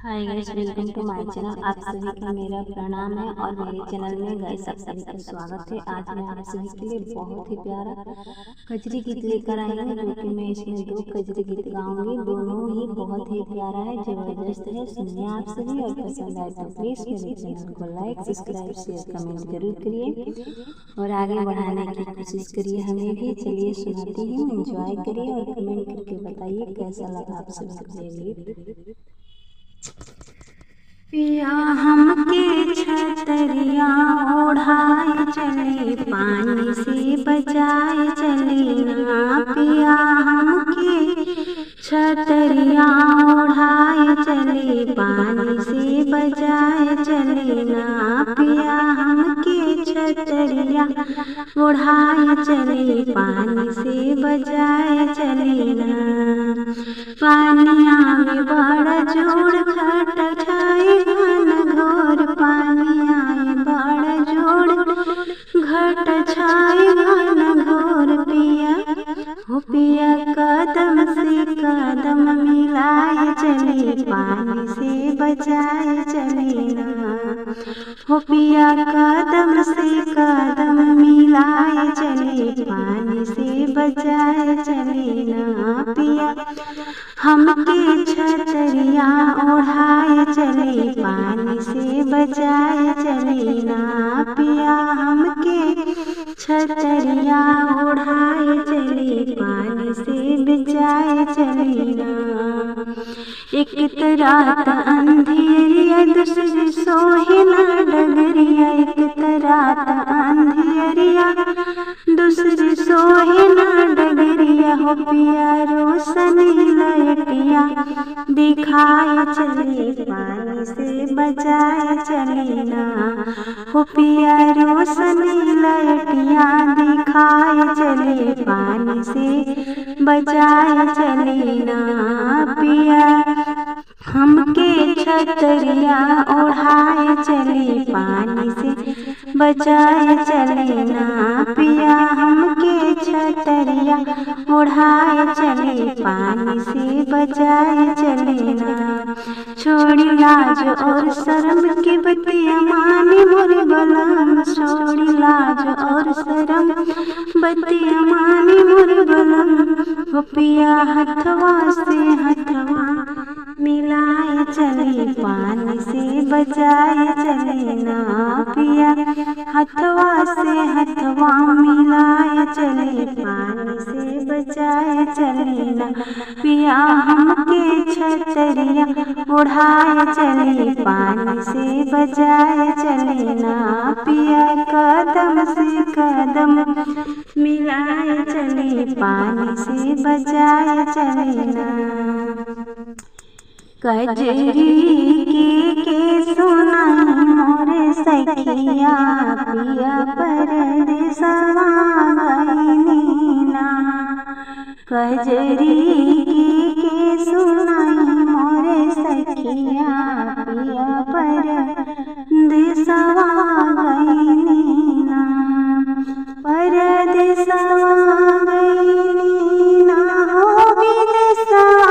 Hi guys, welcome two माय channel. आप सभी का मेरा प्रणाम है और मेरे चैनल में गाइस आप सभी का स्वागत है। आज मैं आप सभी के लिए बहुत ही प्यारा कजरी गीत लेकर आई हूँ, जो कि मैं इसमें 2 कजरी गीत गाऊंगी। दोनों ही बहुत ही प्यारा है, जबरदस्त है। सुनिए आप सभी, और पसंद आए तो प्लीज़ मेरे चैनल को लाइक, सब्सक्राइब, शेयर, कमेंट जरूर करिए और आगे बढ़ाने की कोशिश करिए हमें भी। चलिए सुनाती हूँ, एंजॉय करिए और कमेंट करके बताइए कैसा लगा आप सभी को ये गीत। पिया हमके छतरिया ओढ़ाए चले, पानी से बचाए चले ना। पिया हमके छतरिया ओढ़ाए चले, पानी से बचाए चले ना। पिया हमके छतरिया ओढ़ाए चले, पानी से बचाए चले ना। पानिया में बड़ा जोड़ घट छाए घन घोर, पानिया में बड़ा जोड़ घट छाए घन घोर। पिया हो पिया कदम से कदम मिलाए चले, पानी से बचाए चले ना। हो पिया कदम से कदम मिलाए चले, पानी से बचाए चले ना। पिया हमके छतरिया ओढ़ाए चले, पानी से बचाए चले ना। पिया हमके छतरिया ओढ़ाए चले, पानी से बचाए चले ना। एक रात अंधेरिया दूसरी सोहे ना डगरिया, एक रात अंधेरिया दूसरी सोहे ना डगरिया। हो पिया रोशनी लयटिया दिखाए चले, पानी से बचाए चले ना। हो पिया रोशनी लयटिया दिखाए चले, पानी से बचाए चले ना। पिया हमके छतरिया ओढ़ाए चले, पानी से बचाए चले ना। पिया हमके छतरिया ओढ़ाए चले, पानी से बचाए चले ना। छोड़ी लाज और शर्म की बतिया माने मोरे बलम, छोड़ी लाज और शर्म बतिया माने मोरे बलम। हो पिया हथवा से हथवा मिलाए चले, पानी से बचाए चले ना। पिया हथवा से हथवा मिलाए चले, पानी से बचाए चले ना। पिया हमके छतरिया ओढ़ाए चले, पानी से बचाए चले ना। पिया कदम से कदम मिलाए चले, पानी से बचाए चले ना। कजरी के सुनाई मोरे सखिया, पिया परदेसवा गइली ना। कजरी के सुनाई मोरे सखिया, पिया परदेसवा गइली ना। परदेसवा गइली ना, हो विदेशवा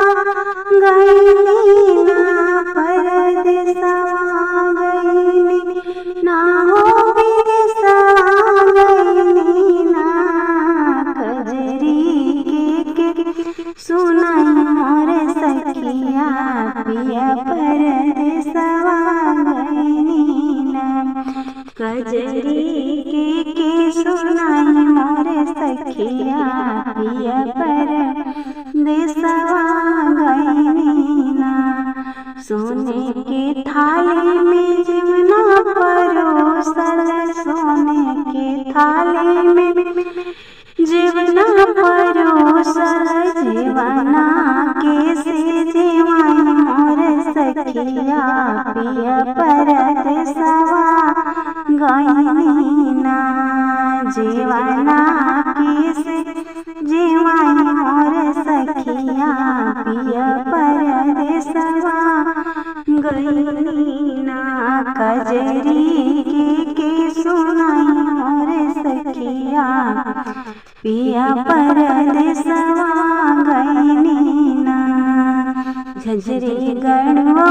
गइली ना। परदेसवा गइली ना, हो विदेशवा गइली ना। कजरी के सुनाई मोरे सखिया, पिया परदेसवा गइली ना। कजरी के सुनाई मोरे सखिया, पिया परदेसवा गइली ना। सोने के थाली में जीवना परोसल, सोने के थाली में जीवना परोसल। जीवना के से जीवाई मोरे सखिया, पिया परदेसवा गइली ना। जीवना के से जीवाई मोरे सखिया, पिया परदेसवा गइली ना। कजरी के सुनाई मोरे सखिया, पिया परदेसवा गइली ना। झजरे गढ़वा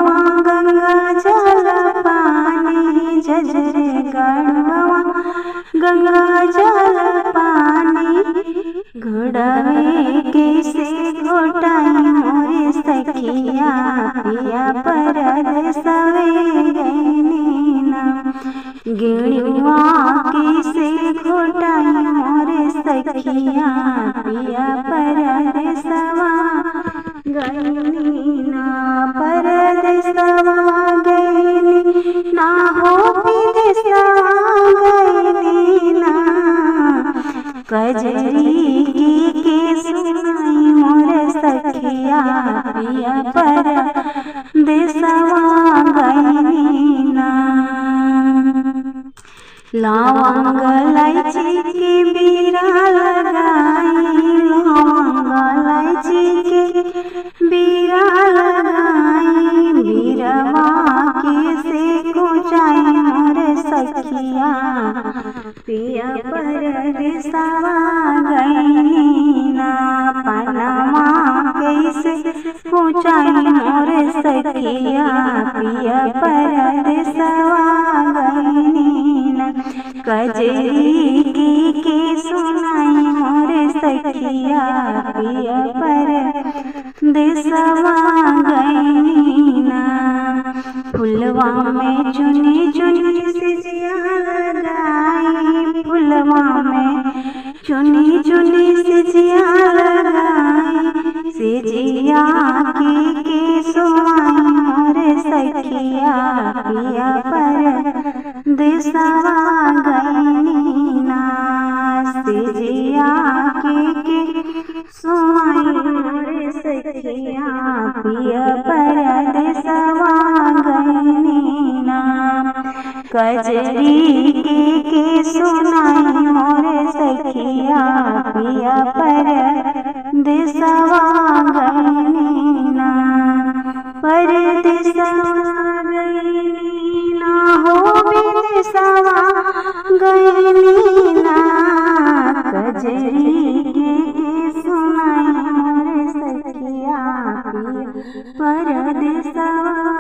गंगा जल पानी, झजरे गढ़वा गंगा जल पानी, घोड़वे के से घोटाई मोरे सखिया, पिया परदेसवे गइनी ना। गेणुआ के से घोटाई मोरे सखिया, पिया परदेसवा गइनी ना। परदेसवा गइनी ना हो विदेशवा गइनी ना। कजरी के सुनाई मोरे सखिया, पिया परदेसवा गइनी ना। लवंग इलायची के बीरा लगाई, लवंग इलायची के बीरा लगाई, बीरवा के से कुचाई मोरे सखिया, पिया परदेसवा गइनी ना। पनमा कैसे कुचाई मोरे सखिया, पिया परदेसवा गइनी ना। कजरी के सुनाई मोरे सखिया, पिया परदेसवा गइनी ना। फुलवा में चुनी चुनी सिजिया लगाई, फुलवा में चुनी चुनी सिजिया लगाई, सिजिया के सुनाई मोरे सखिया, पिया परदेसवा गइनी ना। सिजिया के सुनाई मोरे सखिया, पिया परदेसवा गइनी ना। कजरी के सुनाई मोरे सखिया, पिया परदेसवा गइनी ना। परदेसवा गइनी ना हो विदेशवा गइनी ना। कजरी के सुनाई मोरे सखिया, पिया परदेसवा